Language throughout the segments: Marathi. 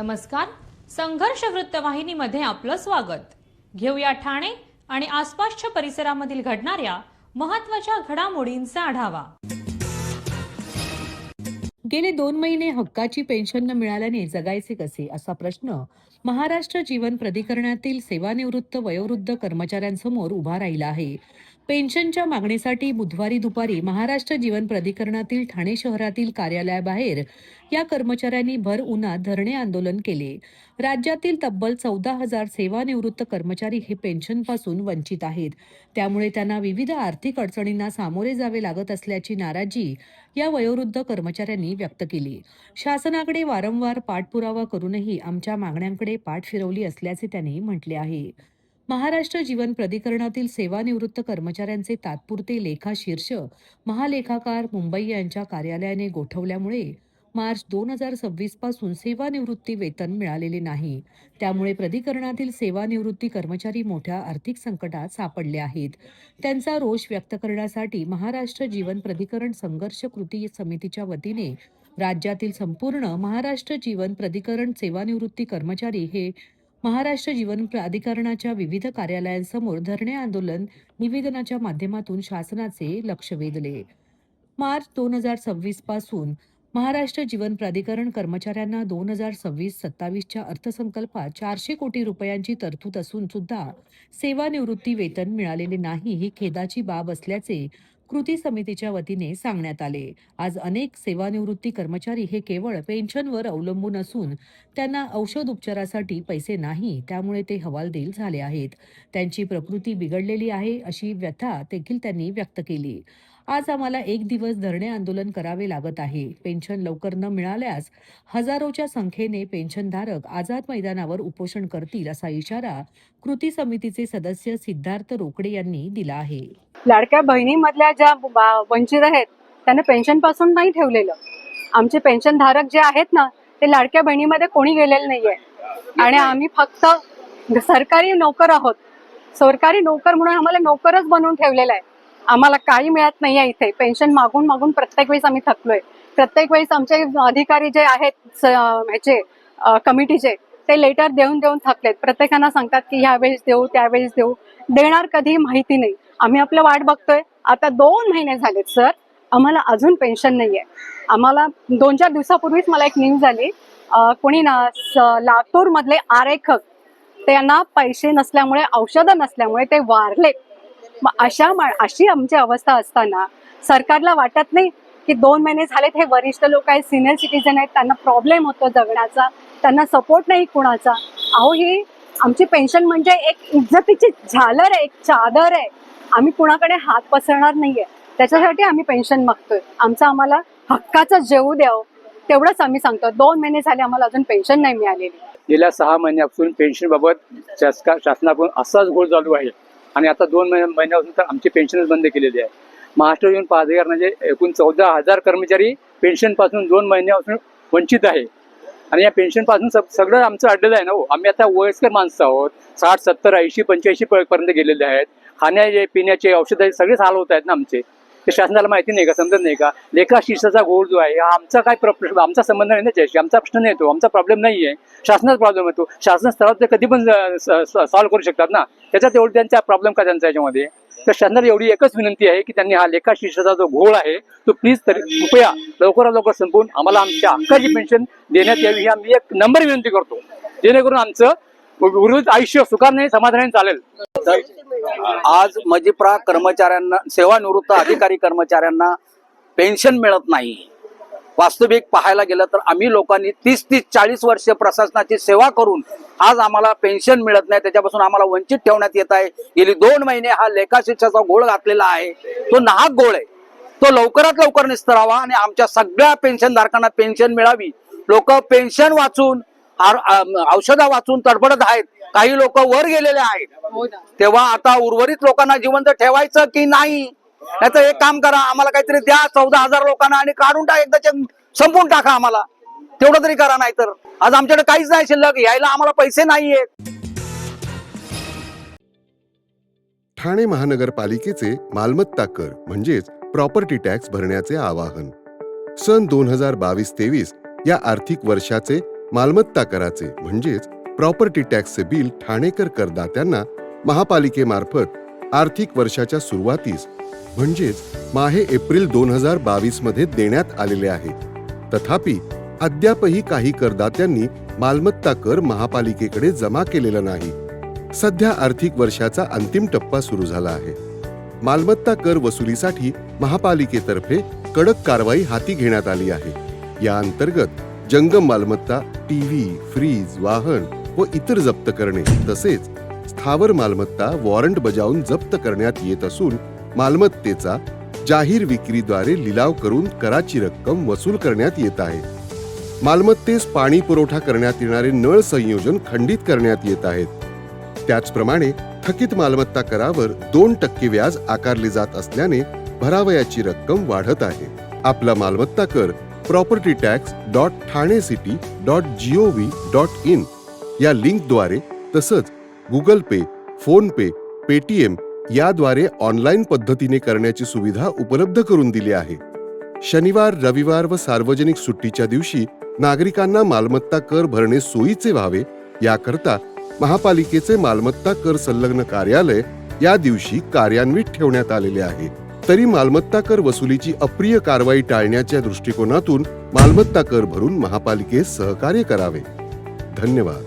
नमस्कार. संघर्ष वृत्तवाहिनीमध्ये आपलं स्वागत. घेऊया ठाणे आणि आसपासच्या परिसरामधील घडणाऱ्या महत्त्वाच्या घडामोडींचा आढावा. गेले 2 महिने हक्काची पेन्शन न मिळाल्याने जगायचे कसे असा प्रश्न महाराष्ट्र जीवन प्राधिकरणातील सेवानिवृत्त वयोवृद्ध कर्मचाऱ्यांसमोर उभा राहिला आहे. पेन्शनच्या मागणीसाठी बुधवारी दुपारी महाराष्ट्र जीवन प्राधिकरणातील ठाणे शहरातील कार्यालयाबाहेर या कर्मचाऱ्यांनी भर उन्हात धरणे आंदोलन केले. राज्यातील तब्बल 14,000 सेवानिवृत्त कर्मचारी हे पेन्शनपासून वंचित आहेत. त्यामुळे त्यांना विविध आर्थिक अडचणींना सामोरे जावे लागत असल्याची नाराजी या वयोवृद्ध कर्मचाऱ्यांनी व्यक्त केली. शासनाकडे वारंवार पाठपुरावा करूनही आमच्या मागण्यांकडे पाठ फिरवली असल्याचे त्यांनी म्हटले आहे. महाराष्ट्र जीवन प्राधिकरणातील सेवानिवृत्त कर्मचाऱ्यांचे तात्पुरते लेखा शीर्ष महालेखाकार मुंबई यांच्या कार्यालयाने गोठवल्यामुळे मार्च 2026 पासून सेवानिवृत्ती वेतन मिळालेले नाही. त्यामुळे प्राधिकरणातील सेवानिवृत्ती कर्मचारी मोठ्या आर्थिक संकटात सापडले आहेत. त्यांचा रोष व्यक्त करण्यासाठी महाराष्ट्र जीवन प्राधिकरण संघर्ष कृती समितीच्या वतीने राज्यातील संपूर्ण महाराष्ट्र जीवन प्राधिकरण सेवानिवृत्ती कर्मचारी हे महाराष्ट्र जीवन प्राधिकरणाच्या विविध कार्यालयांसमोर धरणे आंदोलन निवेदनाच्या माध्यमातून शासनाचे लक्ष वेधले. मार्च 2026 पासून महाराष्ट्र जीवन प्राधिकरण कर्मचाऱ्यांना 2026-27च्या अर्थसंकल्पात 400 कोटी रुपयांची तरतूद असून सुद्धा सेवानिवृत्ती वेतन मिळालेले नाही ही खेदाची बाब असल्याचे कृती समितीच्या वतीने सांगण्यात आले. आज अनेक सेवानिवृत्ती कर्मचारी हे केवळ पेन्शनवर अवलंबून असून त्यांना औषध उपचारासाठी पैसे नाही, त्यामुळे ते हवालदिल झाले आहेत. त्यांची प्रकृती बिघडलेली आहे अशी व्यथा देखील त्यांनी व्यक्त केली. आज आम्हाला 1 दिवस धरणे आंदोलन करावे लागत आहे. पेन्शन लवकर न मिळाल्यास हजारोच्या संख्येने पेन्शनधारक आझाद मैदानावर उपोषण करतील असा इशारा कृती समितीचे सदस्य सिद्धार्थ रोकडे यांनी दिला आहे. लाडक्या बहिणीमधल्या ज्या वंचित आहेत त्यांना पेन्शन पासून नाही ठेवलेलं. आमचे पेन्शनधारक जे आहेत ना ते लाडक्या बहिणीमध्ये कोणी गेलेलं नाहीये आणि आम्ही फक्त सरकारी नोकर आहोत. सरकारी नोकर म्हणून आम्हाला नोकरच बनवून ठेवलेलं आहे. आम्हाला काही मिळत नाहीये इथे. पेन्शन मागून मागून प्रत्येक वेळेस आम्ही थकलोय. प्रत्येक वेळेस आमचे अधिकारी जे आहेत ह्याचे कमिटीचे ते लेटर देऊन देऊन थकलेत. प्रत्येकांना सांगतात की ह्यावेळेस देऊ त्यावेळेस देऊ, देणार कधी माहिती नाही. आम्ही आपलं वाट बघतोय. आता 2 महिने झालेत सर, आम्हाला अजून पेन्शन नाहीये. आम्हाला 2-4 दिवसापूर्वीच मला एक न्यूज आली, कोणी ना लातूर मधले आरेखक त्यांना पैसे नसल्यामुळे औषधं नसल्यामुळे ते वारले. मग अशी आमची अवस्था असताना सरकारला वाटत नाही की 2 महिने झालेत, हे वरिष्ठ लोक आहेत, सिनियर सिटीजन आहेत, त्यांना प्रॉब्लेम होतो जगण्याचा, त्यांना सपोर्ट नाही कुणाचा. अहो ही आमची पेन्शन म्हणजे एक इज्जतीची झालर आहे, एक चादर आहे. आम्ही कुणाकडे हात पसरणार नाहीये. त्याच्यासाठी आम्ही पेन्शन मागतोय. आम्हाला हक्काचं जेवू द्यावं तेवढंच आम्ही सांगतो. 2 महिने झाले आम्हाला अजून पेन्शन नाही मिळालेली. गेल्या 6 महिन्यापासून पेन्शन बाबत शासनाकडून असाच घोळ चालू आहे आणि आता 2 महिन्यापासून तर आमची पेन्शनच बंद केलेली आहे. महाराष्ट्र जीवन प्राधिकरणाचे एकूण 14,000 कर्मचारी पेन्शनपासून 2 महिन्यापासून वंचित आहे आणि या पेन्शनपासून सगळं आमचं अडलेलं आहे ना हो. आम्ही आता वयस्कर माणसं आहोत. 60, 70, 80, 85 पर्यंत गेलेले आहेत. खाण्याचे पिण्याचे औषधाचे सगळेच हाल होत आहेत ना आमचे. ते शासनाला माहिती नाही का, समजत नाही का? लेखा शीर्षाचा घोळ जो आहे हा आमचा काय आमचा संबंध नाही ना त्याशी. आमचा प्रश्न नाही, तो आमचा प्रॉब्लेम नाही आहे, शासनाचा प्रॉब्लेम आहे. तो शासन स्तरावर ते कधी पण सॉल्व्ह करू शकतात ना. त्याच्यात एवढं त्यांचा प्रॉब्लेम का त्यांचा याच्यामध्ये. तर शासनाला एवढी एकच विनंती आहे की त्यांनी हा लेखा शीर्षाचा जो घोळ आहे तो प्लीज कृपया लवकरात लवकर संपवून आम्हाला आमच्या हक्काची पेन्शन देण्यात यावी ही आम्ही एक नंबर विनंती करतो, जेणेकरून आमचं उर्वरित आयुष्य सुखाने समाधानाने चालेल. आज मजिप्रा कर्मचाऱ्यांना, सेवानिवृत्त अधिकारी कर्मचाऱ्यांना पेन्शन मिळत नाही. वास्तविक पाहायला गेलं तर आम्ही लोकांनी 30-40 वर्ष प्रशासनाची सेवा करून आज आम्हाला पेन्शन मिळत नाही. त्याच्यापासून आम्हाला वंचित ठेवण्यात येत आहे. गेली 2 महिने हा लेखाशिक्षाचा घोळ घातलेला आहे. तो नाहक घोळ आहे. तो लवकरात लवकर निस्तरावा आणि आमच्या सगळ्या पेन्शनधारकांना पेन्शन मिळावी. लोक पेन्शन वाचून, औषधा वाचून तडफडत आहेत. काही लोक वर गेलेले आहेत. तेव्हा आता उर्वरित लोकांना जिवंत ठेवायचं की नाही? नाहीतर एक काम करा, आम्हाला काहीतरी द्या 14,000 लोकांना आणि काढून टाका, एकदा संपून टाका. आम्हाला तेवढं तरी करा. नाही तर आज आमच्याकडे काहीच नाही शिल्लक, यायला आम्हाला पैसे नाहीयेत. ठाणे महानगरपालिकेचे मालमत्ता कर म्हणजेच प्रॉपर्टी टॅक्स भरण्याचे आवाहन सन 2022-23 या आर्थिक वर्षाचे मालमत्ता कराचे म्हणजेच प्रॉपर्टी टॅक्सचे बिल ठाणेकर करदात्यांना महापालिकेमार्फत आर्थिक वर्षाच्या सुरुवातीस म्हणजेच माहे एप्रिल 2022 मध्ये देण्यात आलेले आहे. तथापि अद्यापही काही करदात्यांनी मालमत्ता कर महापालिकेकडे जमा केलेला नाही. सध्या आर्थिक वर्षाचा अंतिम टप्पा सुरू झाला आहे. मालमत्ता कर वसुलीसाठी महापालिकेतर्फे कडक कारवाई हाती घेण्यात आली आहे. या अंतर्गत जंगम मालमत्ता, टीव्ही, फ्रीज, वाहन व इतर जप्त करणे तसेच स्थावर मालमत्ता वॉरंट बजावून जप्त करण्यात येत असून मालमत्तेचा जाहीर विक्रीद्वारे लिलाव करून कराची रक्कम वसूल करण्यात येत आहे. मालमत्तेस पाणी पुरवठा करण्यात येणारे नळ संयोजन खंडित करण्यात येत आहेत. त्याचप्रमाणे थकीत मालमत्ता करावर 2% व्याज आकारले जात असल्याने भरावयाची रक्कम वाढत आहे. आपला मालमत्ता कर propertytax.thanecity.gov.in या लिंकद्वारे तसंच गुगल पे, फोन पे, पेटीएम याद्वारे ऑनलाईन पद्धतीने करण्याची सुविधा उपलब्ध करून दिली आहे. शनिवार, रविवार व सार्वजनिक सुट्टीच्या दिवशी नागरिकांना मालमत्ता कर भरणे सोयीचे व्हावे याकरता महापालिकेचे मालमत्ता कर संलग्न कार्यालय या दिवशी कार्यान्वित ठेवण्यात आलेले आहे. तरी मालमत्ता कर वसुलीची अप्रिय कारवाई टाळण्याच्या दृष्टिकोनातून मालमत्ता कर भरून महापालिकेस सहकार्य करावे. धन्यवाद.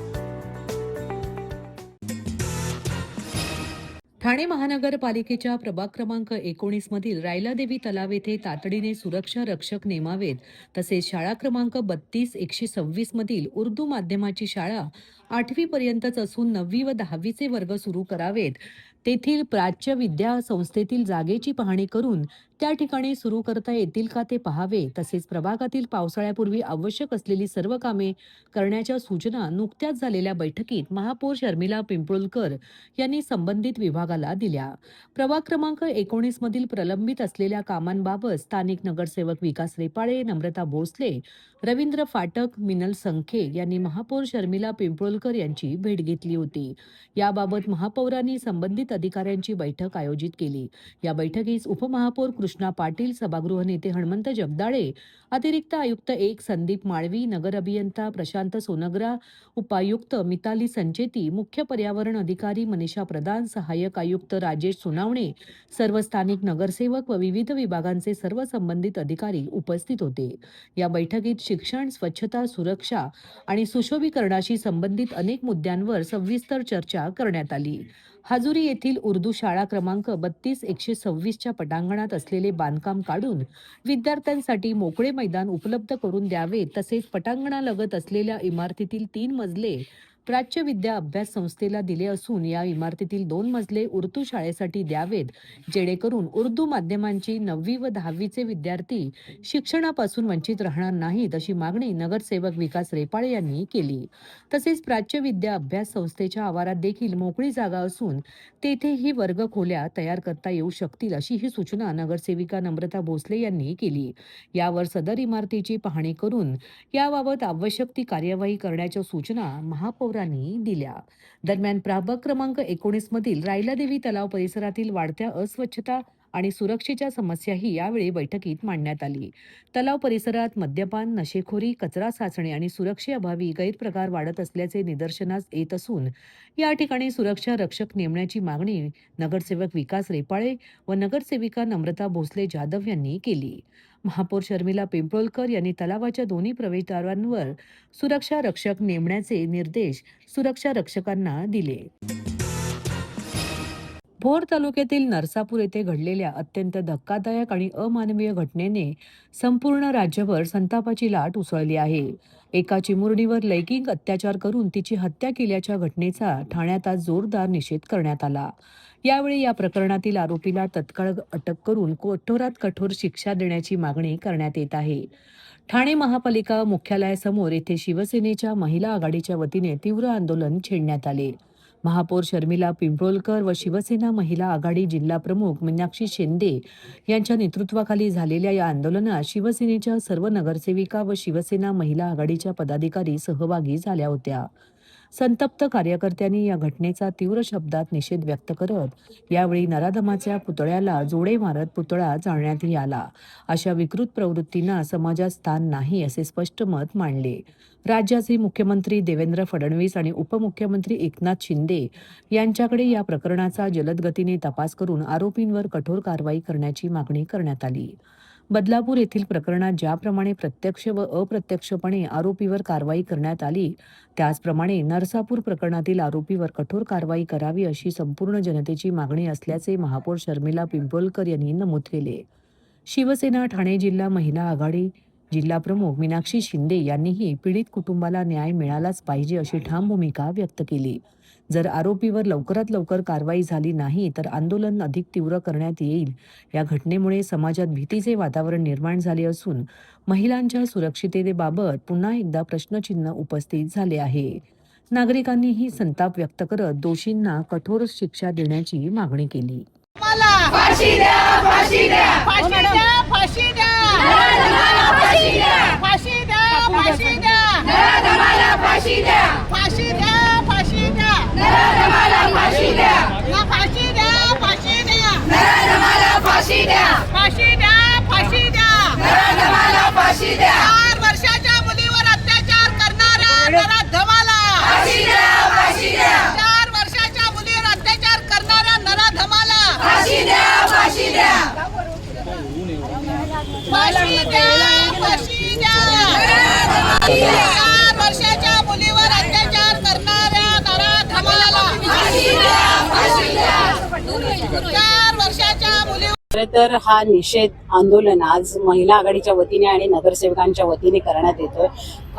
ठाणे महानगरपालिकेच्या प्रभाग क्रमांक 19 मधील रायलादेवी तलाव येथे तातडीने सुरक्षा रक्षक नेमावेत. तसेच शाळा क्रमांक 32-126 मधील उर्दू माध्यमाची शाळा 8वी पर्यंतच असून 9वी व 10वीचे वर्ग सुरू करावेत. तेथील प्राच्य विद्या संस्थेतील जागेची पाहणी करून त्या ठिकाणी सुरू करता येतील का ते पाहावे. तसेच प्रभागातील पावसाळ्यापूर्वी आवश्यक असलेली सर्व कामे करण्याच्या सूचना नुकत्याच झालेल्या बैठकीत महापौर शर्मिला पिंपळकर यांनी संबंधित विभागाला दिल्या. प्रभाग क्रमांक 19 मधील प्रलंबित असलेल्या कामांबाबत स्थानिक नगरसेवक विकास रेपाळे, नम्रता भोसले, रवींद्र फाटक, मिनल संखे यांनी महापौर शर्मिला पिंपळकर यांची भेट घेतली होती. याबाबत महापौरांनी संबंधित अधिकाऱ्यांची बैठक आयोजित केली. या बैठकीस उपमहापौर कृष्णा पाटील, सभागृह नेते हनुमंत जगदाळे, अतिरिक्त आयुक्त 1 संदीप माळवी, नगर अभियंता प्रशांत सोनग्रा, उपायुक्त मिताली संचेती, मुख्य पर्यावरण अधिकारी मनीषा प्रधान, सहाय्यक आयुक्त राजेश सुनावणे, सर्व स्थानिक नगरसेवक व विविध विभागांचे सर्व संबंधित अधिकारी उपस्थित होते. या बैठकीत शिक्षण, स्वच्छता, सुरक्षा आणि सुशोभीकरणाशी संबंधित अनेक मुद्द्यांवर सविस्तर चर्चा करण्यात आली. हजुरी येथील उर्दू शाळा क्रमांक 32-126च्या पटांगणात असलेले बांधकाम काढून विद्यार्थ्यांसाठी मोकळे मैदान उपलब्ध करून द्यावे. तसेच पटांगणालगत असलेल्या इमारतीतील 3 मजले प्राच्य विद्या अभ्यास संस्थेला दिले असून या इमारतीतील 2 मजले उर्दू शाळेसाठी द्यावेत, जेणेकरून उर्दू माध्यमांची 9वी व 10वीचे विद्यार्थी शिक्षणापासून वंचित राहणार नाहीत, अशी मागणी नगरसेवक विकास रेपाळे यांनी केली. तसेच प्राच्य विद्या अभ्यास संस्थेच्या आवारात देखील मोकळी जागा असून तेथेही वर्ग खोल्या तयार करता येऊ शकतील, अशी ही सूचना नगरसेविका नम्रता भोसले यांनी केली. यावर सदर इमारतीची पाहणी करून याबाबत आवश्यक ती कार्यवाही करण्याच्या सूचना महापौरांनी दिल्या. दरम्यान प्रभाग क्रमांक 19 मधील रायलादेवी तलाव परिसरातील वाढत्या अस्वच्छता आणि सुरक्षेच्या समस्याही यावेळी बैठकीत मांडण्यात आली. तलाव परिसरात मद्यपान, नशेखोरी, कचरा साचणे आणि सुरक्षेअभावी गैरप्रकार वाढत असल्याचे निदर्शनास येत असून या ठिकाणी सुरक्षा रक्षक नेमण्याची मागणी नगरसेवक विकास रेपाळे व नगरसेविका नम्रता भोसले जाधव यांनी केली. महापौर शर्मिला पिंपळकर यांनी तलावाच्या दोन्ही प्रवेशद्वारांवर सुरक्षा रक्षक नेमण्याचे निर्देश सुरक्षा रक्षकांना दिले. भोर तालुक्यातील नरसापूर येथे घडलेल्या अत्यंत धक्कादायक आणि अमानवीय घटनेने संपूर्ण राज्यभर संतापाची लाट उसळली आहे. एका चिमुरडीवर लैंगिक अत्याचार करून तिची हत्या केल्याच्या घटनेचा ठाण्यात आज जोरदार निषेध करण्यात आला. यावेळी या प्रकरणातील आरोपीला तत्काळ अटक करून कठोरात कठोर शिक्षा देण्याची मागणी करण्यात येत आहे. ठाणे महापालिका मुख्यालयासमोर येथे शिवसेनेच्या महिला आघाडीच्या वतीने तीव्र आंदोलन छेडण्यात आले. महापौर शर्मिला पिंपळकर व शिवसेना महिला आघाडी जिल्हा प्रमुख मीनाक्षी शिंदे यांच्या नेतृत्वाखाली झालेल्या या आंदोलनात शिवसेनेच्या सर्व नगरसेविका व शिवसेना महिला आघाडीच्या पदाधिकारी सहभागी झाल्या होत्या. संतप्त कार्यकर्त्यांनी या घटनेचा तीव्र शब्दात निषेध व्यक्त करत यावेळी नराधमाच्या पुतळ्याला जोडे मारत पुतळा जाळण्यातही आला. अशा विकृत प्रवृत्तींना समाजात स्थान नाही असे स्पष्ट मत मांडले. राज्याचे मुख्यमंत्री देवेंद्र फडणवीस आणि उपमुख्यमंत्री एकनाथ शिंदे यांच्याकडे या प्रकरणाचा जलद गतीने तपास करून आरोपींवर कठोर कारवाई करण्याची मागणी करण्यात आली. बदलापूर येथील प्रकरणात ज्याप्रमाणे प्रत्यक्ष व अप्रत्यक्षपणे आरोपीवर कारवाई करण्यात आली, त्याचप्रमाणे नरसापूर प्रकरणातील आरोपीवर कठोर कारवाई करावी अशी संपूर्ण जनतेची मागणी असल्याचे महापौर शर्मिला पिंपळकर यांनी नमूद केले. शिवसेना ठाणे जिल्हा महिला आघाडी जिल्हा प्रमुख मीनाक्षी शिंदे यांनीही पीडित कुटुंबाला न्याय मिळालाच पाहिजे अशी ठाम भूमिका व्यक्त केली. जर आरोपीवर लवकरात लवकर कारवाई झाली नाही तर आंदोलन अधिक तीव्र करण्यात येईल. या घटनेमुळे समाजात भीतीचे वातावरण निर्माण झाले असून महिलांच्या सुरक्षिततेबाबत पुन्हा एकदा प्रश्नचिन्ह उपस्थित झाले आहे. नागरिकांनीही संताप व्यक्त करत दोषींना कठोर शिक्षा देण्याची मागणी केली. फाशी द्या, फाशी द्या, फाशी द्या, फाशी द्या, फाशी द्या, फाशी द्या, फाशी द्या, फाशी द्या, फाशी द्या, फाशी द्या, फाशी द्या, फाशी द्या, फाशी द्या, फाशी द्या, फाशी द्या, फाशी द्या, फाशी द्या. 4 वर्षाच्या मुलीवर अत्याचार करणाऱ्या नराधमाला फाशी द्या, फाशी द्या. 4 वर्षाच्या मुलीवर अत्याचार करणाऱ्या नराधमाला फाशी द्या, फाशी द्या, फाशी द्या, फाशी द्या. 4 वर्षाच्या मुलीवर अत्याचार करणाऱ्या नराधमाला फाशी द्या, फाशी द्या. 4 वर्षाच्या मुलीवर खरं तर हा निषेध आंदोलन आज महिला आघाडीच्या वतीने आणि नगरसेवकांच्या वतीने करण्यात येतोय.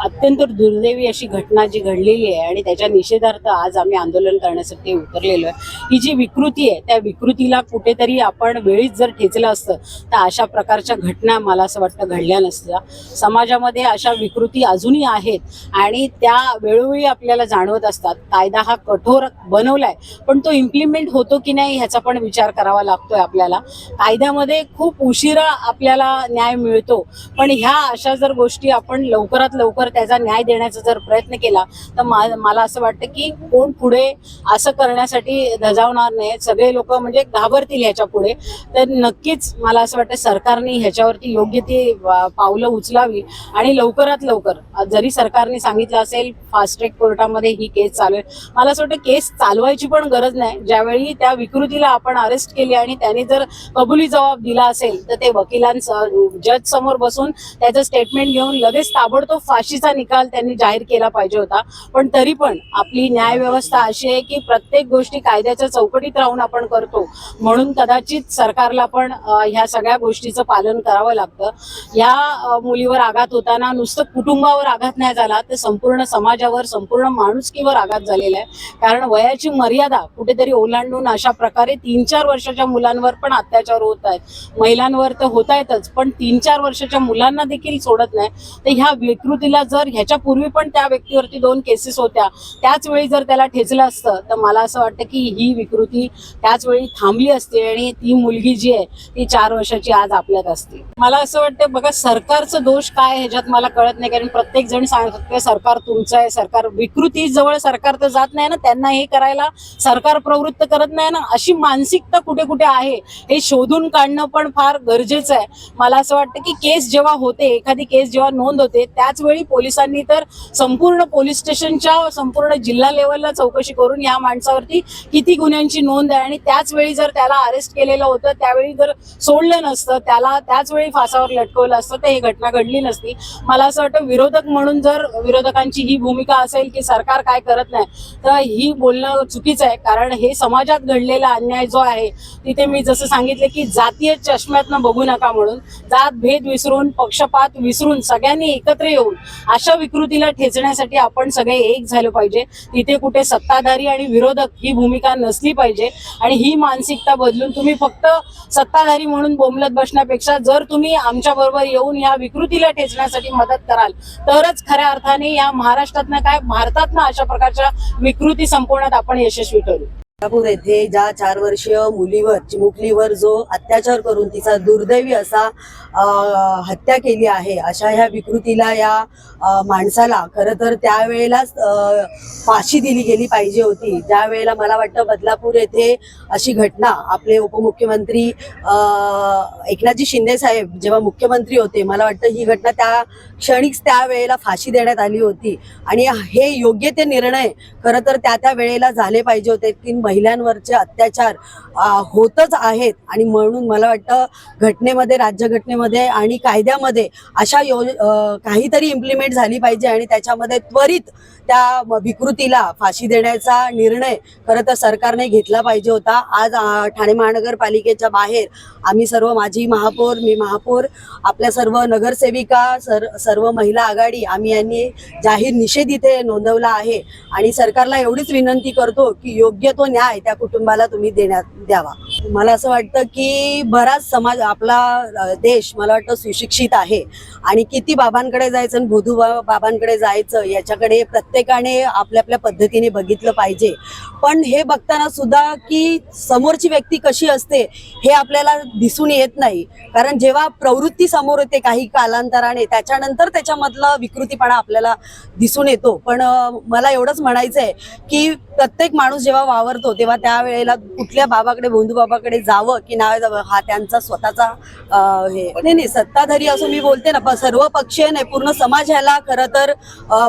अत्यंत दुर्दैवी अशी घटना जी घडलेली आहे आणि त्याच्या निषेधार्थ आज आम्ही आंदोलन करण्यासाठी उतरलेलो आहे. ही जी विकृती आहे त्या विकृतीला कुठेतरी आपण वेळीच जर ठेचलं असतं तर अशा प्रकारच्या घटना मला असं वाटतं घडल्या नसत्या. समाजामध्ये अशा विकृती अजूनही आहेत आणि त्या वेळोवेळी आपल्याला जाणवत असतात. कायदा हा कठोर बनवलाय पण तो इम्प्लिमेंट होतो की नाही ह्याचा पण विचार करावा लागतोय आपल्याला. कायद्यामध्ये खूप उशिरा आपल्याला न्याय मिळतो पण ह्या अशा जर गोष्टी आपण लवकरात लवकर त्याचा न्याय देण्याचा जर प्रयत्न केला तर मला असं वाटतं की कोण पुढे असं करण्यासाठी धजावणार नाही. सगळे लोक म्हणजे घाबरतील ह्याच्या पुढे. तर नक्कीच मला असं वाटतं सरकारने ह्याच्यावरती योग्य ती पावलं उचलावी आणि लवकरात लवकर जरी सरकारने सांगितलं असेल फास्ट ट्रॅक कोर्टामध्ये ही केस चालू आहे, मला असं वाटतं केस चालवायची पण गरज नाही. ज्यावेळी त्या विकृतीला आपण अरेस्ट केली आणि त्याने जर कबुली जबाब दिला असेल तर ते वकिलांचं जज समोर बसून त्याचं स्टेटमेंट घेऊन लगेच ताबडतोब फाशीचा निकाल त्यांनी जाहीर केला पाहिजे होता. पण तरी पण आपली न्याय व्यवस्था अशी आहे की प्रत्येक गोष्टी कायद्याच्या चौकटीत राहून आपण करतो म्हणून कदाचित सरकारला पण ह्या सगळ्या गोष्टीचं पालन करावं लागतं. या मुलीवर आघात होताना नुसतं कुटुंबावर आघात नाही झाला तर संपूर्ण समाजावर संपूर्ण माणुसकीवर आघात झालेला आहे. कारण वयाची मर्यादा कुठेतरी ओलांडून अशा प्रकारे 3-4 वर्षाच्या मुलांवर पण अत्याचार होत आहेत. महिलांवर तर होत आहेतच पण 3-4 वर्षाच्या मुलांना देखील सोडत नाही. तर ह्या विकृतीला जर ह्याच्या पूर्वी पण त्या व्यक्तीवरती 2 केसेस होत्या त्याच वेळी जर त्याला ठेचलं असतं तर मला असं वाटतं की ही विकृती त्याच वेळी थांबली असते आणि ती मुलगी जी आहे ती 4 वर्षाची आज आपल्यात असते. मला असं वाटतं बघा सरकारचं दोष काय ह्याच्यात मला कळत नाही. कारण प्रत्येक जण सांगतो सरकार तुमचं आहे, सरकार विकृती जवळ सरकार तर जात नाही ना, त्यांना हे करायला सरकार प्रवृत्त करत नाही ना. अशी मानसिकता कुठे कुठे आहे हे शोधून काढणं पण फार गरजेचं आहे. मला असं वाटतं की केस जेव्हा होते, एखादी केस जेव्हा नोंद होते त्याच वेळी पोलिसांनी तर संपूर्ण पोलीस स्टेशनच्या संपूर्ण जिल्हा लेवलला चौकशी करून या माणसावरती किती गुन्ह्यांची नोंद आहे आणि त्याच वेळी जर त्याला अरेस्ट केलेलं होतं त्यावेळी जर सोडलं नसतं त्याला त्याच वेळी फासावर लटकवलं असतं तर ही घटना घडली नसती. मला असं वाटतं विरोधक म्हणून जर विरोधकांची ही भूमिका असेल की सरकार काय करत नाही तर ही बोलणं चुकीचं आहे. कारण हे समाजात घडलेला अन्याय जो आहे तिथे मी जसं सांगितलं की जातीय चष्म्यातनं बघू नका म्हणून जात भेद विसरून पक्षपात विसरून सगळ्यांनी एकत्र येऊन अशा विकृतीला ठेचण्यासाठी आपण सगळे एक झालं पाहिजे. तिथे कुठे सत्ताधारी आणि विरोधक ही भूमिका नसली पाहिजे आणि ही मानसिकता बदलून तुम्ही फक्त सत्ताधारी म्हणून बोंबलत बसण्यापेक्षा जर तुम्ही आमच्या बरोबर येऊन या विकृतीला ठेचण्यासाठी मदत कराल तरच खऱ्या अर्थाने या महाराष्ट्रातनं काय भारतातनं अशा प्रकारच्या विकृती संपवण्यात आपण यशस्वी ठरू. कोल्हापूर येथे ज्या 4 वर्षीय मुलीवर चिमुकलीवर जो अत्याचार करून तिचा दुर्दैवी असा हत्या केली आहे, अशा ह्या विकृतीला या माणसाला खरं तर त्यावेळेलाच फाशी दिली गेली पाहिजे होती. ज्या वेळेला मला वाटतं बदलापूर येथे अशी घटना आपले उपमुख्यमंत्री एकनाथजी शिंदे साहेब जेव्हा मुख्यमंत्री होते, मला वाटतं ही घटना त्या क्षणिक त्यावेळेला फाशी देण्यात आली होती आणि हे योग्य ते निर्णय खरं तर त्या वेळेला झाले पाहिजे होते की महिलांवरचे अत्याचार होतच आहेत आणि म्हणून मला वाटतं घटनेमध्ये, राज्यघटनेमध्ये आणि कायद्यामध्ये अशा काहीतरी इम्प्लिमेंट झाली पाहिजे आणि त्याच्यामध्ये त्वरित त्या विकृतीला फाशी देण्याचा निर्णय खरं तर सरकारने घेतला पाहिजे होता. आज ठाणे महानगरपालिकेच्या बाहेर आम्ही सर्व, माझी महापौर, मी महापौर, आपल्या सर्व नगरसेविका, सर्व महिला आघाडी, आम्ही यांनी जाहीर निषेध इथे नोंदवला आहे आणि सरकारला एवढीच विनंती करतो की योग्य तो न्याय त्या कुटुंबाला तुम्ही द्यावा. मला असं वाटतं की बराच समाज, आपला देश मला वाटतं सुशिक्षित आहे आणि किती बाबांकडे जायचं आणि भोदू बाबांकडे जायचं याच्याकडे प्रत्येकाने आपल्या आपल्या पद्धतीने बघितलं पाहिजे. पण हे बघताना सुद्धा की समोरची व्यक्ती कशी असते हे आपल्याला दिसून येत नाही, कारण जेव्हा प्रवृत्ती समोर येते काही कालांतराने त्याच्यानंतर त्याच्यामधला विकृतीपणा आपल्याला दिसून येतो. पण मला एवढंच म्हणायचं आहे की प्रत्येक माणूस जेव्हा वावरतो तेव्हा त्यावेळेला कुठल्या बाबाकडे, भोंदू बाबाकडे जावं की नाही जावं हा त्यांचा स्वतःचा नाही सत्ताधारी असं मी बोलते ना, सर्व पक्षीय नाही, पूर्ण समाज ह्याला खरं तर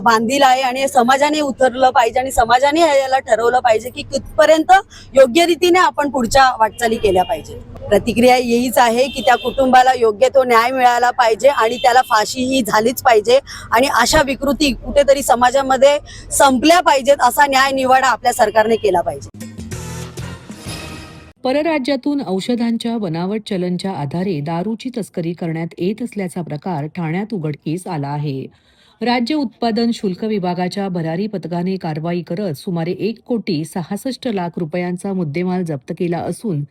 बांधील आहे आणि समाजाने उतरलं पाहिजे आणि समाजाने याला ठरवलं पाहिजे की कितपर्यंत योग्य रीतीने आपण पुढच्या वाटचाली केल्या पाहिजे. प्रतिक्रिया हीच आहे की त्या कुटुंबाला योग्य तो न्याय मिळाला पाहिजे आणि त्याला फाशी ही झालीच पाहिजे आणि अशा विकृती कुठेतरी समाजामध्ये संपल्या पाहिजेत, असा न्याय निवाडा आपल्या सरकारने केला पाहिजे. परराज्यातून औषधांच्या बनावट चलनच्या आधारे दारूची तस्करी करण्यात येत असल्याचा प्रकार ठाण्यात उघडकीस आला आहे. राज्य उत्पादन शुल्क विभागाच्या भरारी पथकाने कारवाई करत सुमारे 1,66,00,000 रुपयांचा मुद्देमाल जप्त केला असून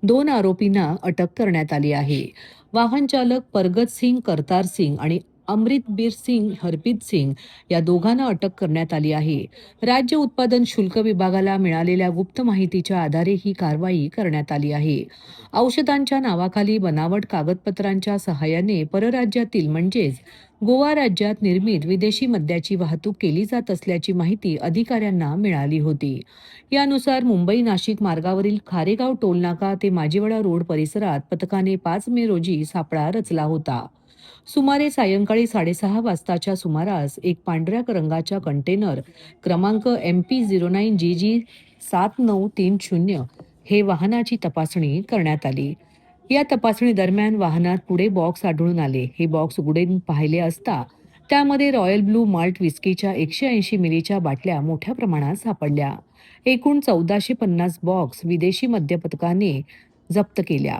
2 आरोपींना अटक करण्यात आली आहे. वाहन चालक परगत सिंग करतार सिंग आणि अमृतबीर सिंग हरप्रीत सिंग या दोघांना अटक करण्यात आली आहे. राज्य उत्पादन शुल्क विभागाला मिळालेल्या गुप्त माहितीच्या आधारे ही कारवाई करण्यात आली आहे. औषधांच्या नावाखाली बनावट कागदपत्रांच्या सहाय्याने परराज्यातील म्हणजेच गोवा राज्यात निर्मित विदेशी मद्याची वाहतूक केली जात असल्याची माहिती अधिकाऱ्यांना मिळाली होती. यानुसार मुंबई नाशिक मार्गावरील खारेगाव टोलनाका ते माजिवडा रोड परिसरात पथकाने 5 मे रोजी सापळा रचला होता. सुमारे सायंकाळी 6:30 वाजताच्या सुमारास एक पांढऱ्या रंगाच्या कंटेनर क्रमांक MP09GG 7930 हे वाहनाची तपासणी करण्यात आली. या तपासणी दरम्यान वाहनात पुढे बॉक्स आढळून आले. हे बॉक्स उघडून पाहिले असता त्यामध्ये रॉयल ब्लू माल्ट विस्कीच्या 180 मिलीच्या बाटल्या मोठ्या प्रमाणात सापडल्या. एकूण 1450 बॉक्स विदेशी मद्य पथकाने जप्त केल्या.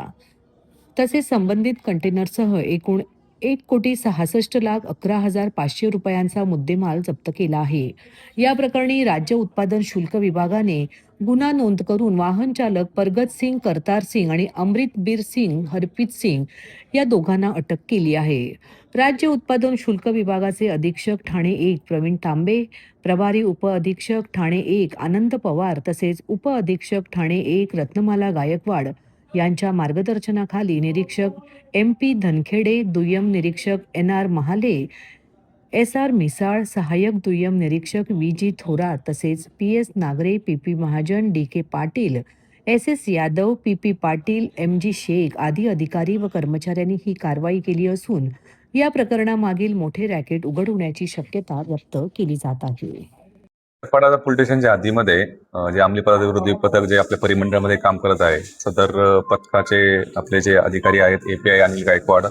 तसेच संबंधित कंटेनरसह एकूण 1,66,11,500 रुपयांचा मुद्देमाल जप्त केला आहे. या प्रकरणी राज्य उत्पादन शुल्क विभागाने गुन्हा नोंद करून वाहन चालक परगत सिंग करतार सिंग आणि अमृतबीर सिंग हरप्रीत सिंग या दोघांना अटक केली आहे. राज्य उत्पादन शुल्क विभागाचे अधीक्षक ठाणे 1 प्रवीण तांबे, प्रभारी उपअधीक्षक ठाणे 1 आनंद पवार तसेच उपअधीक्षक ठाणे 1 रत्नमाला गायकवाड यांच्या मार्गदर्शनाखाली निरीक्षक MP धनखेडे, दुय्यम निरीक्षक NR महाले, SR मिसाळ, सहाय्यक दुय्यम निरीक्षक VG थोरात तसेच PS Nagare, PP Mahajan, DK Patil, SS Yadav, PP Patil, MG Shaikh आदी अधिकारी व कर्मचाऱ्यांनी ही कारवाई केली असून या प्रकरणामागील मोठे रॅकेट उघड होण्याची शक्यता व्यक्त केली जात आहे. पडादा पोलीस स्टेशनच्या हद्दीमध्ये जे अंमली पदार्थविरोधी पथक जे आपल्या परिमंडळामध्ये काम करत आहे, सदर पथकाचे आपले जे अधिकारी आहेत API अनिल गायकवाड,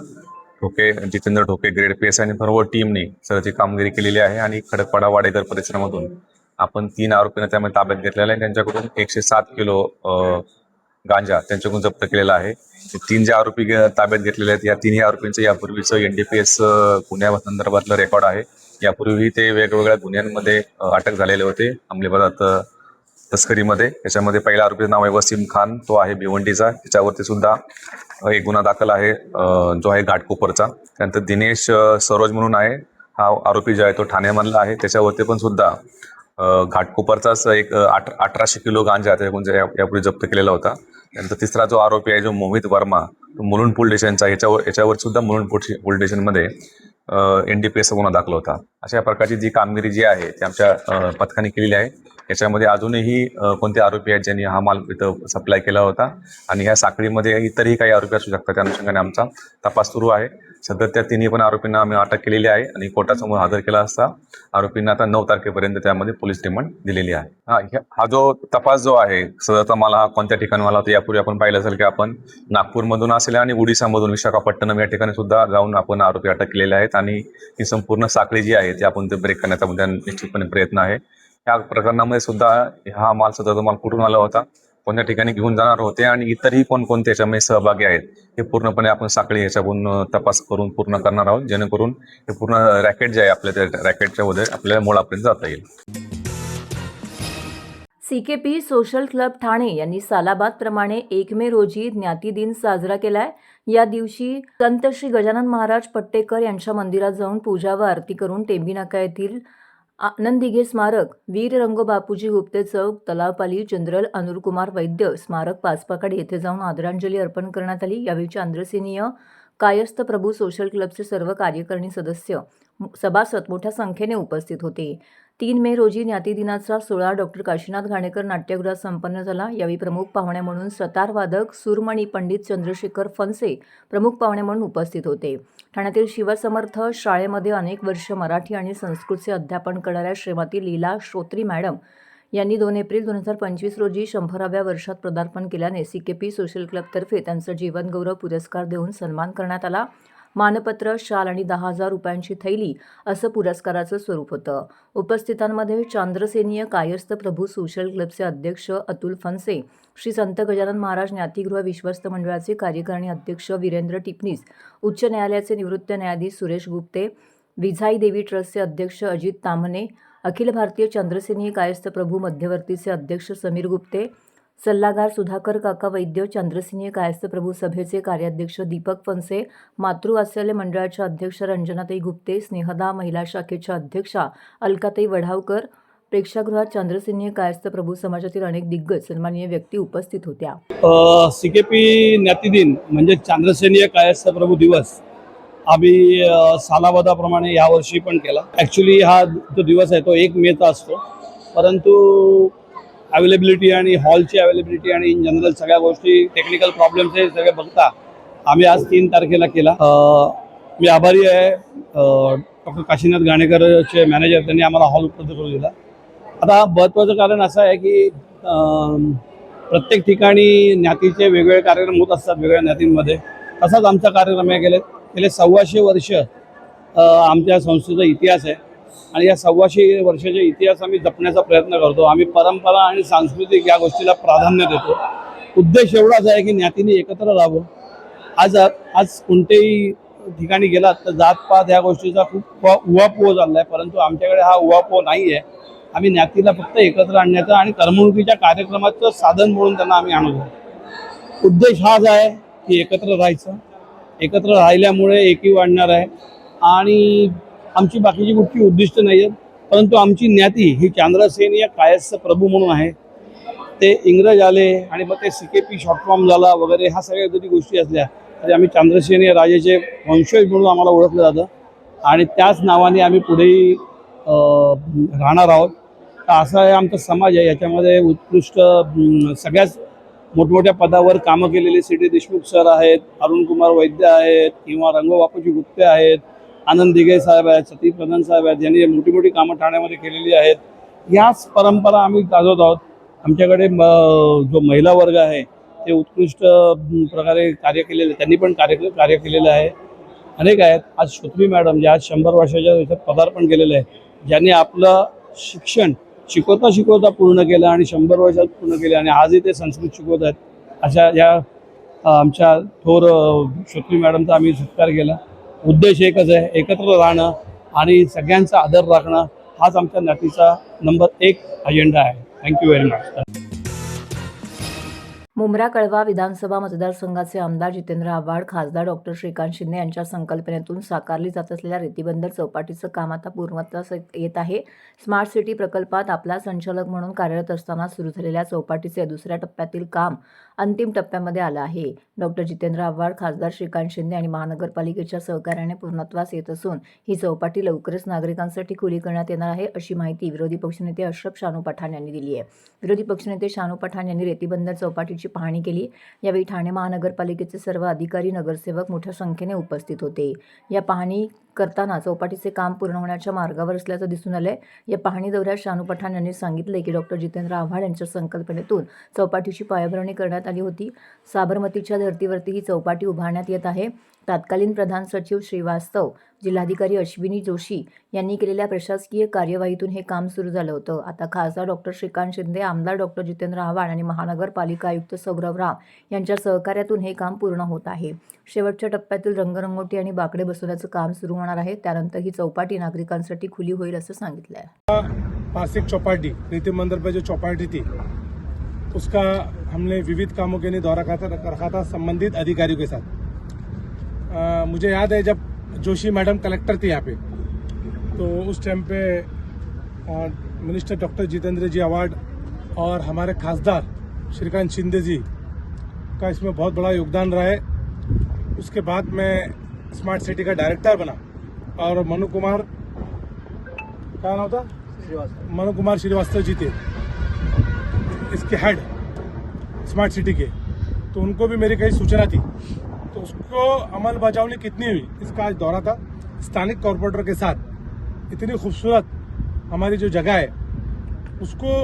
ठोके जितेंद्र ठोके ग्रेड PS आणि सर्व टीमने सगळी कामगिरी केलेली आहे आणि खडकपाडा वाडेकर परिसरामधून आपण 3 आरोपींना त्यामध्ये ताब्यात घेतलेला आहे. त्यांच्याकडून 107 किलो गांजा त्यांच्याकडून जप्त केलेला आहे. 3 जे आरोपी ताब्यात घेतलेले आहेत या 3ही आरोपींचं यापूर्वीचं NDPS गुन्ह्यासंदर्भातलं रेकॉर्ड आहे. यापूर्वी ते वेगवेगळ्या गुन्ह्यांमध्ये अटक झालेले होते अंमली पदार्थ तस्करीमध्ये. त्याच्यामध्ये पहिला आरोपीचं नाव आहे वसीम खान, तो आहे भिवंडीचा, त्याच्यावरती सुद्धा एक गुन्हा दाखल आहे जो आहे घाटकोपरचा. त्यानंतर दिनेश सरोज म्हणून आहे, हा आरोपी जो आहे तो ठाण्यामधला आहे, त्याच्यावरती पण सुद्धा घाटकोपरचाच एक 1800 किलो गांजा त्याच्याकडून यापूर्वी जप्त केलेला होता. त्यानंतर तिसरा जो आरोपी आहे जो मोहित वर्मा, तो मुलुंड पोलीस स्टेशनचा, याच्यावर सुद्धा मुलुंड पोलीस स्टेशनमध्ये NDPS गुन्हा दाखल होता. अशा प्रकारची जी कामगिरी जी आहे ती आमच्या पथकाने केलेली आहे. याच्यामध्ये अजूनही कोणते आरोपी आहेत ज्यांनी हा माल इथं सप्लाय केला होता आणि ह्या साखळीमध्ये इतरही काही आरोपी असू शकतात. त्या अनुषंगाने आमचा तपास सुरू आहे. सध्या त्या तिन्ही पण आरोपींना आम्ही अटक केलेली आहे आणि कोर्टासमोर हजर केला असता आरोपींना आता 9 तारखेपर्यंत त्यामध्ये पोलीस रिमांड दिलेली आहे. हा जो तपास जो आहे सदरचा मला हा कोणत्या ठिकाणी मला यापूर्वी आपण पाहिलं असेल की आपण नागपूरमधून असेल आणि ओडिसामधून विशाखापट्टणम या ठिकाणी सुद्धा जाऊन आपण आरोपी अटक केलेले आहेत आणि ही संपूर्ण साखळी जी आहे ती आपण ते ब्रेक करण्याचा निश्चितपणे प्रयत्न आहे. या प्रकरणामध्ये सुद्धा हा माल सदरचा माल कुठून आला होता, कोणत्या ठिकाणी घेऊन जाणार होते आणि इतरही कोणकोणते याच्यामध्ये सहभागी आहेत हे पूर्णपणे आपण साखळी याच्याकडून तपास करून पूर्ण करणार आहोत, जेणेकरून हे पूर्ण रॅकेट जे आहे आपल्या त्या रॅकेटच्या मध्ये आपल्याला मुळापर्यंत जाता येईल. CKP सोशल क्लब ठाणे यांनी सालाबादप्रमाणे 1 मे रोजी ज्ञाती दिन साजरा केलाय. या दिवशी संत श्री गजानन महाराज पट्टेकर यांच्या मंदिरात जाऊन पूजा व आरती करून टेंबीनाका येथील आनंद दिघे स्मारक, वीर रंगो बापूजी गुप्ते चौक, तलावपाली, जनरल अनुरकुमार वैद्य स्मारक पाचपाकडे येथे जाऊन आदरांजली अर्पण करण्यात आली. यावेळी चांद्रसेनीय कायस्थ प्रभू सोशल क्लबचे सर्व कार्यकारिणी सदस्य, सभासद मोठ्या संख्येने उपस्थित होते. 3 मे रोजी ज्ञाती दिनाचा सोहळा डॉक्टर काशीनाथ घाणेकर नाट्यगृहात संपन्न झाला. यावेळी प्रमुख पाहुणे म्हणून सतारवादक सुरमणी पंडित चंद्रशेखर फणसे प्रमुख पाहुणे म्हणून उपस्थित होते. ठाण्यातील शिवसमर्थ शाळेमध्ये अनेक वर्ष मराठी आणि संस्कृतचे अध्यापन करणाऱ्या श्रीमती लीला श्रोत्री मॅडम यांनी 2 एप्रिल 2025 रोजी 100व्या वर्षात पदार्पण केल्याने CKP सोशल क्लबतर्फे त्यांचा जीवनगौरव पुरस्कार देऊन सन्मान करण्यात आला. मानपत्र, शाल आणि 10,000 रुपयांची थैली असं पुरस्काराचं स्वरूप होतं. उपस्थितांमध्ये चांद्रसेनीय कायस्थ प्रभू सोशल क्लबचे अध्यक्ष अतुल फणसे, श्री संत गजानन महाराज ज्ञातिगृह विश्वस्त मंडळाचे कार्यकारिणी अध्यक्ष वीरेंद्र टिपणीस, उच्च न्यायालयाचे निवृत्त न्यायाधीश सुरेश गुप्ते, विझाई देवी ट्रस्टचे अध्यक्ष अजित ताम्हणे, अखिल भारतीय चांद्रसेनीय कायस्थ प्रभू मध्यवर्तीचे अध्यक्ष समीर गुप्ते, सल्लागार सुधाकर काका वैद्य, चांद्रसेनीय कायस्थ प्रभू सभेचे कार्याध्यक्ष दीपक फणसे, मातृवात्सल्य मंडळाच्या अध्यक्ष रंजनाताई गुप्ते, स्नेहदा महिला शाखेच्या अध्यक्षा अलकाताई वढावकर, प्रेक्षागृहात चांद्रसेनीय कायस्थ प्रभू समाजातील अनेक दिग्गज सन्माननीय व्यक्ती उपस्थित होत्या. CKP ज्ञाती दिन म्हणजे चांद्रसेनीय कायस्थ प्रभू दिवस आम्ही सालाबादाप्रमाणे यावर्षी पण केला. ॲक्च्युली हा जो दिवस आहे तो 1 मेचा असतो, परंतु अवेलेबिलिटी आणि हॉलची अवेलेबिलिटी आणि इन जनरल सगळ्या गोष्टी टेक्निकल प्रॉब्लेम्स हे सगळे बघता आम्ही आज 3 तारखेला केला. मी आभारी आहे डॉक्टर काशीनाथ घाणेकरचे मॅनेजर, त्यांनी आम्हाला हॉल उपलब्ध करून दिला. आता महत्त्वाचं कारण असं आहे की प्रत्येक ठिकाणी ज्ञातीचे वेगवेगळे कार्यक्रम होत असतात वेगवेगळ्या ज्ञातींमध्ये. तसाच आमचा कार्यक्रम आहे. गेले 125 वर्ष आमच्या संस्थेचा इतिहास आहे आणि या 125 वर्षाचा इतिहास आम्ही जपण्याचा प्रयत्न करतो. आम्ही परंपरा आणि सांस्कृतिक या गोष्टीला प्राधान्य देतो. उद्देश एवढाच आहे की ज्ञातींनी एकत्र राहावं. आज कोणत्याही ठिकाणी गेलात तर जातपात ह्या गोष्टीचा खूप उहापोह चालला आहे, परंतु आमच्याकडे हा उहापोह नाही आहे. आम्ही ज्ञातीला फक्त एकत्र आणण्याचा आणि करमणुकीच्या कार्यक्रमाचं साधन म्हणून त्यांना आम्ही आणतो. उद्देश हाच आहे की एकत्र राहायचं. एकत्र राहिल्यामुळे एकी वाढणार आहे आणि आमची बाकीची कुठली उद्दिष्ट नाही आहेत, परंतु आमची ज्ञाती ही चांद्रसेनीय कायस्थ प्रभू म्हणून आहे. ते इंग्रज आले आणि मग ते CKP शॉर्ट फॉर्म झाला वगैरे, ह्या सगळ्या जरी गोष्टी असल्या तरी आम्ही चांद्रसेनीय राजाचे वंशज म्हणून आम्हाला ओळखलं जातं आणि त्याच नावाने आम्ही पुढेही राहणार आहोत. तर असा आहे आमचा समाज आहे. याच्यामध्ये उत्कृष्ट सगळ्याच मोठमोठ्या पदावर कामं केलेले CT देशमुख सर आहेत, अरुण कुमार वैद्य आहेत किंवा रंगो बापूजी गुप्ते आहेत, आनंद दिघे साहेब आहेत, सती प्रधान साहेब आहेत, यांनी मोठी मोठी कामं ठाण्यामध्ये केलेली आहेत. याच परंपरा आम्ही गाजवत आहोत. आमच्याकडे जो महिला वर्ग आहे ते उत्कृष्ट प्रकारे कार्य केलेले, त्यांनी पण कार्य केलेलं आहे. अनेक आहेत. आज श्रोत्री मॅडम जे आज 100 वर्षाच्या याच्यात पदार्पण केलेलं आहे, ज्यांनी आपलं शिक्षण शिकवता पूर्ण केलं आणि 100 वर्षात पूर्ण केले आणि आजही ते संस्कृत शिकवत आहेत. अशा या आमच्या थोर श्रोत्री मॅडमचा आम्ही सत्कार केला. उद्देश एकच आहे, एकत्र राहणं आणि सगळ्यांचा आदर राखणं. हाच आमच्या ज्ञातीचा नंबर 1 अजेंडा आहे. Thank you very much. Mumbra Kalwa विधानसभा मतदारसंघाचे आमदार जितेंद्र आव्हाड, खासदार डॉक्टर श्रीकांत शिंदे यांच्या संकल्पनेतून साकारली जात असलेल्या रेतीबंदर चौपाटीचं काम आता पूर्णत्वास येत आहे. स्मार्ट सिटी प्रकल्पात आपला संचालक म्हणून कार्यरत असताना सुरू झालेल्या चौपाटीचे दुसऱ्या टप्प्यातील काम अंतिम टप्प्यामध्ये आलं आहे. डॉक्टर जितेंद्र आव्हाड, खासदार श्रीकांत शिंदे आणि महानगरपालिकेच्या सहकार्याने पूर्णत्वास येत असून ही चौपाटी लवकरच नागरिकांसाठी खुली करण्यात येणार आहे, अशी माहिती विरोधी पक्षनेते अशरफ शानू पठाण यांनी दिली आहे. विरोधी पक्षनेते शानू पठाण यांनी रेतीबंदर चौपाटीची पाहणी केली. यावेळी ठाणे महानगरपालिकेचे सर्व अधिकारी, नगरसेवक मोठ्या संख्येने उपस्थित होते. या पाहणी करताना चौपाटीचे काम पूर्ण होण्याच्या मार्गावर असल्याचं दिसून आलंय. या पाहणी दौऱ्यात शानू पठाण यांनी सांगितले की डॉक्टर जितेंद्र आव्हाड यांच्या संकल्पनेतून चौपाटीची पायाभरणी करण्यात आली होती. साबरमतीच्या धर्तीवरती ही चौपाटी उभारण्यात येत आहे. तत्कालीन प्रधान सचिव श्रीवास्तव, जिल्हाधिकारी अश्विनी जोशी यांनी केलेल्या प्रशासकीय कार्यवाहीतून हे काम सुरू झालं होतं. आता खासदार डॉक्टर श्रीकांत शिंदे, आमदार डॉक्टर जितेंद्र आव्हाड आणि महानगरपालिका आयुक्त सौरभ राव यांच्या सहकार्यातून हे काम पूर्ण होत आहे. शेवटच्या टप्प्यातील रंगरंगोटी आणि बाकडे बसवण्याचं काम सुरू होणार आहे. त्यानंतर ही चौपाटी नागरिकांसाठी खुली होईल असं सांगितलं आहे. पास एक चौपाटी रेती मंदिर पर जो चौपाटी थी उसका हमने विविध कामों के लिए दौरा रखा था संबंधित अधिकारियों के साथ। मुझे याद है जब जोशी मैडम कलेक्टर थी यहाँ पे, तो उस टाइम पे मिनिस्टर डॉक्टर जितेंद्र जी आव्हाड और हमारे खासदार श्रीकांत शिंदे जी का इसमें बहुत बड़ा योगदान रहा है। उसके बाद मैं स्मार्ट सिटी का डायरेक्टर बना और मनु कुमार, क्या नाम था, मनु कुमार श्रीवास्तव जी थे इसके हेड स्मार्ट सिटी के, तो उनको भी मेरी कई सूचना थी, तो उसको अमल बजावनी कितनी हुई इसका आज दौरा था। स्थानिक कॉर्पोरेटर के साथ इतनी खूबसूरत हमारी जो जगह है उसको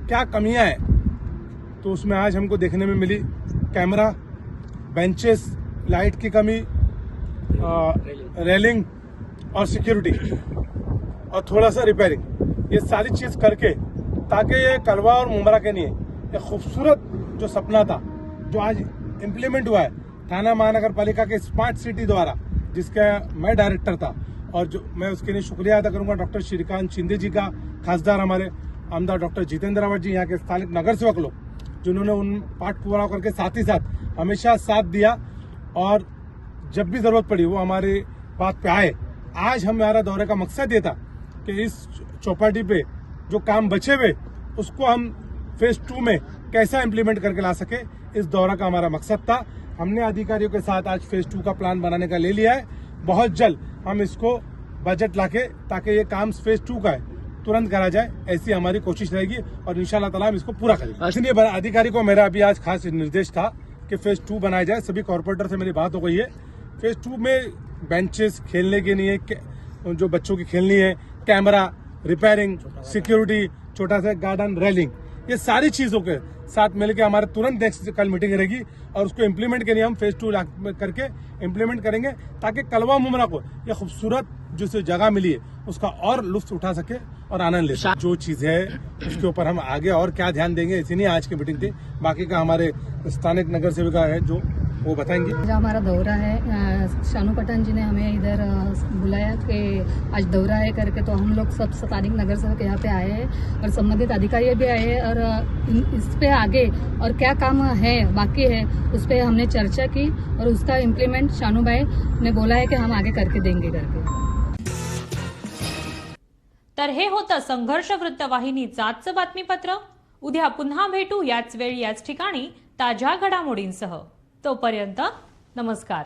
क्या कमियां हैं, तो उसमें आज हमको देखने में मिली कैमरा, बेंचेस, लाइट की कमी, रेलिंग और सिक्योरिटी और थोड़ा सा रिपेयरिंग, ये सारी चीज करके ताकि ये कलवा और मुंब्रा के लिए एक खूबसूरत जो सपना था जो आज इम्प्लीमेंट हुआ है थाना महानगर पालिका के स्मार्ट सिटी द्वारा, जिसका मैं डायरेक्टर था, और जो मैं उसके लिए शुक्रिया अदा करूंगा डॉक्टर श्रीकांत शिंदे जी का, खासदार हमारे आमदार डॉक्टर जितेंद्र आव्हाड जी, यहाँ के स्थानिक नगर सेवक लोग जिन्होंने उन पाठ पूरा करके साथ ही साथ हमेशा साथ दिया और जब भी जरूरत पड़ी वो हमारी बात पे आए। आज हमारा दौरे का मकसद ये था कि इस चौपाटी पे जो काम बचे हुए उसको हम फेज 2 में कैसा इम्प्लीमेंट करके ला सके, इस दौरा का हमारा मकसद था। हमने अधिकारियों के साथ आज फेज 2 का प्लान बनाने का ले लिया है। बहुत जल्द हम इसको बजट लाके ताकि ये काम फेज 2 का है तुरंत करा जाए, ऐसी हमारी कोशिश रहेगी और इंशाल्लाह ताला हम इसको पूरा करेंगे। इसलिए अधिकारी को मेरा अभी आज खास निर्देश था कि फेज 2 बनाया जाए। सभी कॉर्पोरेटर से मेरी बात हो गई है। फेज 2 में बेंचेस खेलने के लिए, जो बच्चों की खेलनी है, कैमरा, रिपेयरिंग, सिक्योरिटी, छोटा सा गार्डन, रेलिंग, ये सारी चीजों के साथ मिलकर हमारे तुरंत नेक्स्ट कल मीटिंग रहेगी और उसको इम्प्लीमेंट के लिए हम फेज 2 करके इम्प्लीमेंट करेंगे ताकि कलवा मुमरा को ये खूबसूरत जो जगह मिली है उसका और लुत्फ उठा सके और आनंद ले सके। जो चीज है उसके ऊपर हम आगे और क्या ध्यान देंगे, इसी नहीं आज की मीटिंग थी, बाकी का हमारे स्थानिक नगर सेविका है जो वो बताएंगे। जो हमारा दौरा है, शानू पठान जी ने हमें इधर बुलाया कि आज दौरा है करके, तो हम लोग सब स्थानिक नगर सेवक यहाँ पे आए हैं और संबंधित अधिकारी भी आए हैं और इस पे आगे और क्या काम है बाकी है उस पर हमने चर्चा की और उसका इम्प्लीमेंट शानू भाई ने बोला है कि हम आगे करके देंगे करके। तर हे होतं संघर्ष वृत्तवाहिनीचं आजचं बातमीपत्र। उद्या पुन्हा भेटू याच वेळी याच ठिकाणी ताज्या घडामोडींसह। तोपर्यंत नमस्कार।